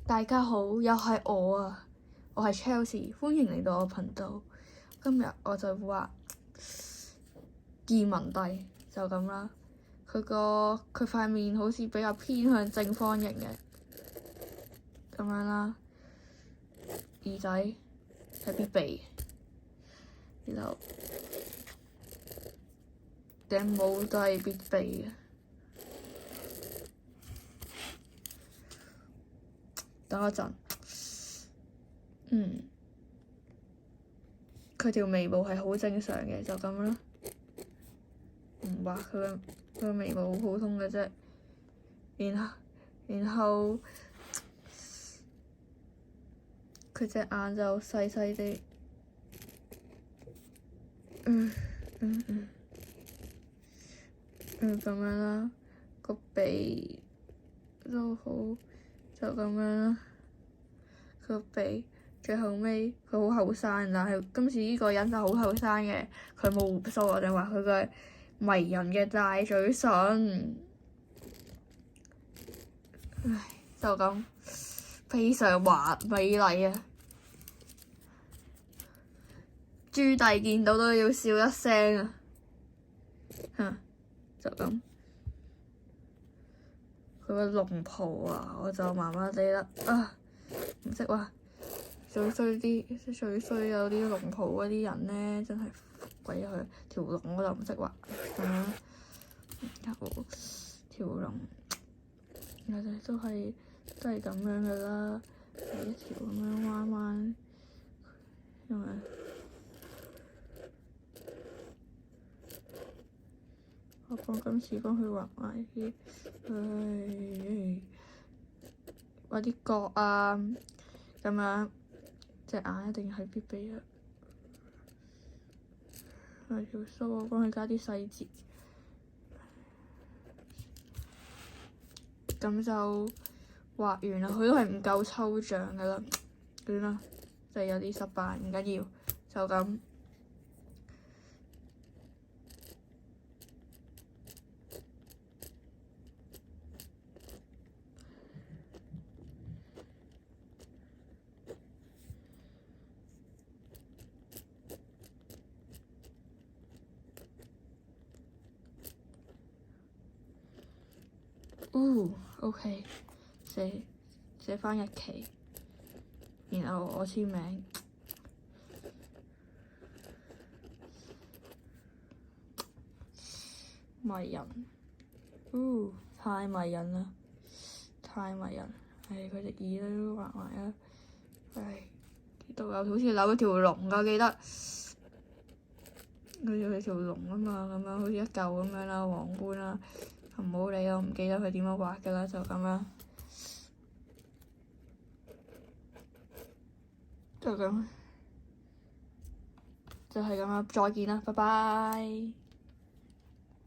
大家好，又係我啊！我係 Chelsea，歡迎嚟到我頻道。今日我就會畫建文帝，就咁啦。佢塊面好似比較偏向正方形嘅，咁樣啦。耳仔係必備，然後頂帽都係必備嘅。等一陣，佢條眉毛係好正常嘅，就咁啦。唔畫佢個眉毛好普通嘅啫。然後佢隻眼就細細啲，咁樣啦。個鼻都好，就咁樣啦。個鼻最後尾佢好後生，但係今次呢個人就好後生嘅，佢冇鬍鬚，我哋話佢個迷人嘅大嘴唇，就咁非常美麗啊！朱棣見到都要笑一聲啊！就咁佢個龍袍啊，我就麻麻地啦唔識畫。最衰有啲龍袍嗰啲人咧，真係鬼佢條龍我就唔識畫然後條龍我哋都係咁樣噶啦，係一條咁樣彎彎，因為我今次幫佢畫埋啲，畫啲角啊咁樣。隻眼一定係必備嘅，條鬚我幫佢加啲細節，咁就畫完啦。佢都係唔夠抽象噶啦，算啦，就係有啲失敗，唔緊要，就咁。OK， 寫返日期，然後我簽名。迷人，太迷人啦，太迷人。佢隻耳都畫埋啦。呢度有好似扭咗條龍㗎，記得。佢有條龍啊嘛，咁樣好似一嚿咁樣啦，皇冠啦。唔好理我唔記得佢點樣畫㗎啦，就咁啦，就咁，就係咁啦，再見啦，拜拜。